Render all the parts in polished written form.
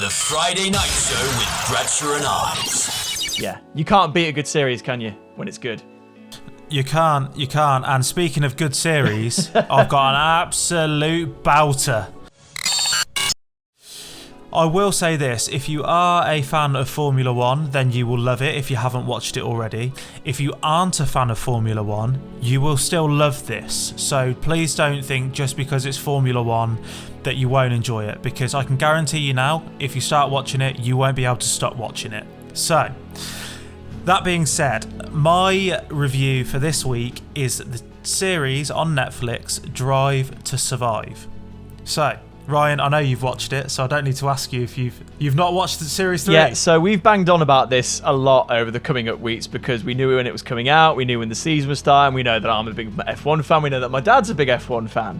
the Friday Night Show with Bradshaw and Ives. Yeah, you can't beat a good series, can you, when it's good? You can't. And speaking of good series, I've got an absolute bouter. I will say this, if you are a fan of Formula One, then you will love it if you haven't watched it already. If you aren't a fan of Formula One, you will still love this. So please don't think just because it's Formula One that you won't enjoy it, because I can guarantee you now, if you start watching it, you won't be able to stop watching it. So, that being said, my review for this week is the series on Netflix, Drive to Survive. So, Ryan, I know you've watched it, so I don't need to ask you if you've not watched the series 3. Yeah, so we've banged on about this a lot over the coming up weeks because we knew when it was coming out, we knew when the season was starting, we know that I'm a big F1 fan, we know that my dad's a big F1 fan.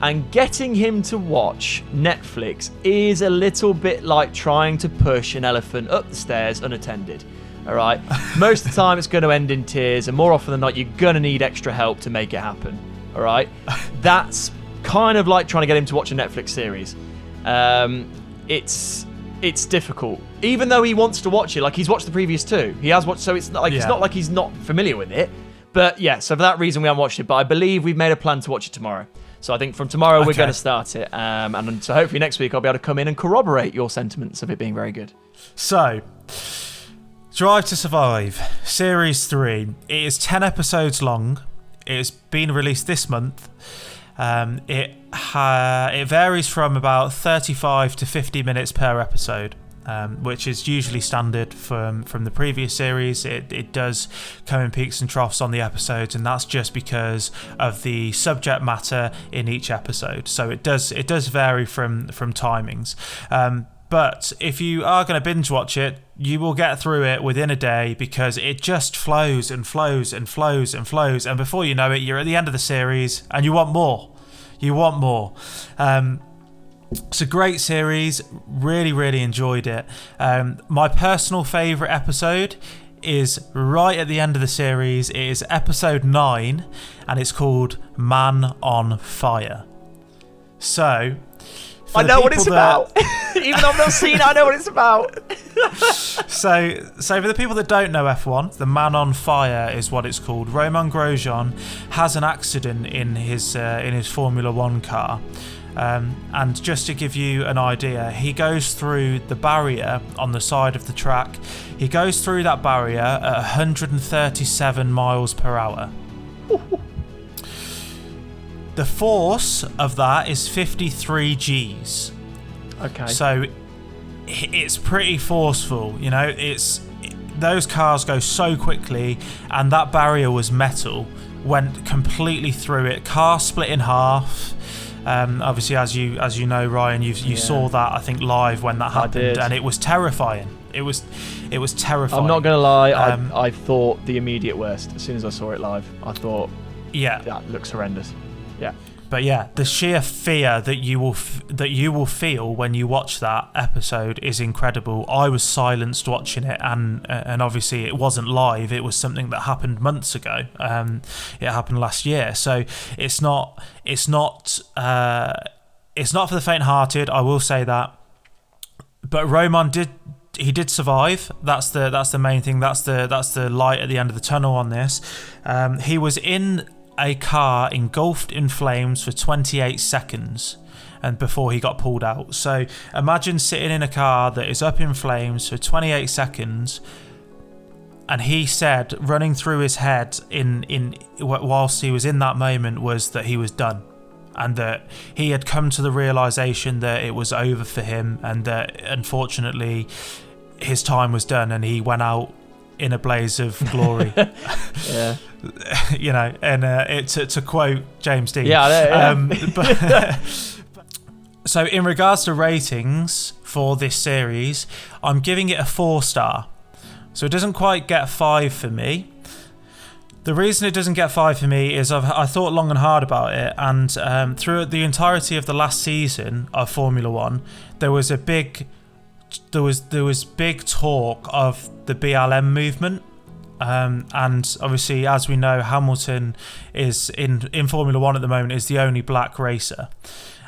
And getting him to watch Netflix is a little bit like trying to push an elephant up the stairs unattended. All right? Most of the time it's going to end in tears, and more often than not, you're going to need extra help to make it happen. All right? That's kind of like trying to get him to watch a Netflix series. It's difficult. Even though he wants to watch it, like he's watched the previous 2. He has watched, so it's not like he's not familiar with it. But yeah, so for that reason we haven't watched it. But I believe we've made a plan to watch it tomorrow. So I think from tomorrow we're going to start it. And so hopefully next week I'll be able to come in and corroborate your sentiments of it being very good. So, Drive to Survive, Series 3. It is 10 episodes long. It's been released this month. It varies from about 35 to 50 minutes per episode, which is usually standard from the previous series. It does come in peaks and troughs on the episodes, and that's just because of the subject matter in each episode. So it does vary from timings. But if you are going to binge watch it, you will get through it within a day because it just flows and flows and flows and flows. And before you know it, you're at the end of the series and you want more. It's a great series. Really, really enjoyed it. My personal favourite episode is right at the end of the series. It is episode 9 and it's called Man on Fire. So, I know what it's about. Even though I've not seen it, I know what it's about. So for the people that don't know F1, the Man on Fire is what it's called. Romain Grosjean has an accident in his Formula One car. And just to give you an idea, he goes through the barrier on the side of the track. He goes through that barrier at 137 miles per hour. The force of that is 53 Gs. Okay. So it's pretty forceful, you know. Those cars go so quickly, and that barrier was metal, went completely through it. Car split in half. Obviously, as you know, Ryan, you saw that I think live when that happened, and it was terrifying. It was terrifying. I'm not gonna lie, I thought the immediate worst as soon as I saw it live. I thought, that looks horrendous. Yeah. But yeah, the sheer fear that you will feel when you watch that episode is incredible. I was silenced watching it, and obviously it wasn't live. It was something that happened months ago. It happened last year, so it's not for the faint-hearted. I will say that. But Romain did survive. That's the main thing. That's the light at the end of the tunnel on this. He was in a car engulfed in flames for 28 seconds and before he got pulled out. So imagine sitting in a car that is up in flames for 28 seconds, and he said running through his head in whilst he was in that moment was that he was done, and that he had come to the realization that it was over for him, and that unfortunately his time was done, and he went out in a blaze of glory. Yeah. You know, and to quote James Dean. So in regards to ratings for this series, I'm giving it a 4-star. So it doesn't quite get 5 for me. The reason it doesn't get 5 for me is I thought long and hard about it, and throughout the entirety of the last season of Formula One, there was big talk of the BLM movement. And obviously, as we know, Hamilton is in Formula One at the moment is the only black racer,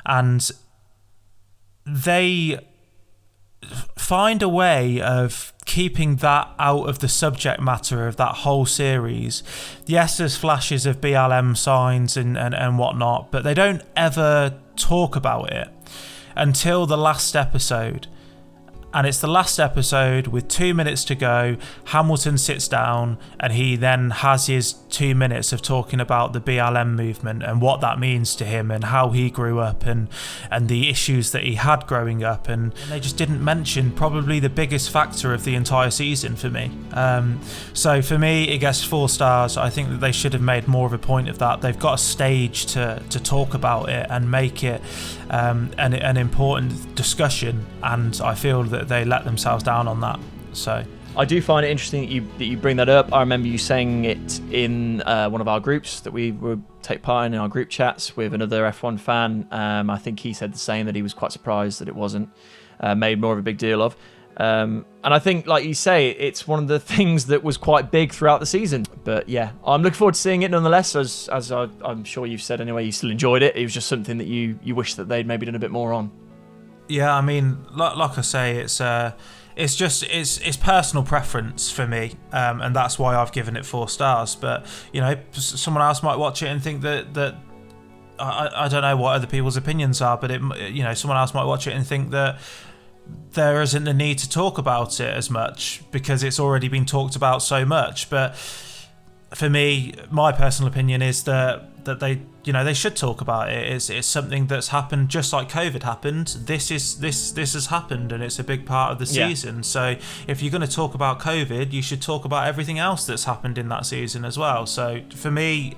and they find a way of keeping that out of the subject matter of that whole series. Yes, there's flashes of BLM signs and whatnot, but they don't ever talk about it until the last episode. And it's the last episode with 2 minutes to go. Hamilton sits down and he then has his 2 minutes of talking about the BLM movement and what that means to him and how he grew up and the issues that he had growing up. And they just didn't mention probably the biggest factor of the entire season for me. So for me, it gets 4 stars. I think that they should have made more of a point of that. They've got a stage to talk about it and make it an important discussion. And I feel that they let themselves down on that. So I do find it interesting that you bring that up. I remember you saying it in one of our groups that we would take part in our group chats with another F1 fan. I think he said the same, that he was quite surprised that it wasn't made more of a big deal of. And I think, like you say, it's one of the things that was quite big throughout the season. But yeah, I'm looking forward to seeing it nonetheless. As I'm sure you've said anyway, you still enjoyed it. It was just something that you wish that they'd maybe done a bit more on. Yeah, I mean, like I say, it's personal preference for me, and that's why I've given it 4 stars. But you know, someone else might watch it and think that I don't know what other people's opinions are, but someone else might watch it and think that there isn't a need to talk about it as much because it's already been talked about so much. But for me, my personal opinion is that they should talk about it. It's something that's happened just like COVID happened. This has happened, and it's a big part of the season. Yeah. So if you're going to talk about COVID, you should talk about everything else that's happened in that season as well. So for me,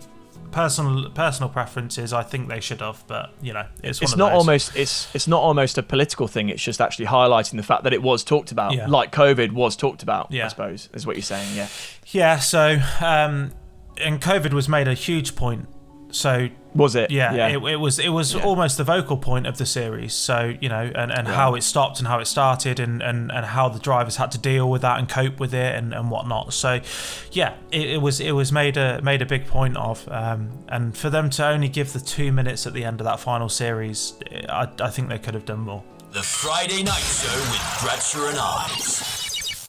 personal preferences, I think they should have, but it's not almost a political thing. It's just actually highlighting the fact that it was talked about, like COVID was talked about. I suppose is what you're saying. Yeah. So and COVID was made a huge point. So was it? Yeah. It was almost the vocal point of the series. So and how it stopped and how it started and how the drivers had to deal with that and cope with it and whatnot. So yeah, it was made a big point of. And for them to only give the 2 minutes at the end of that final series, I think they could have done more. The Friday Night Show with Bradshaw and Ives.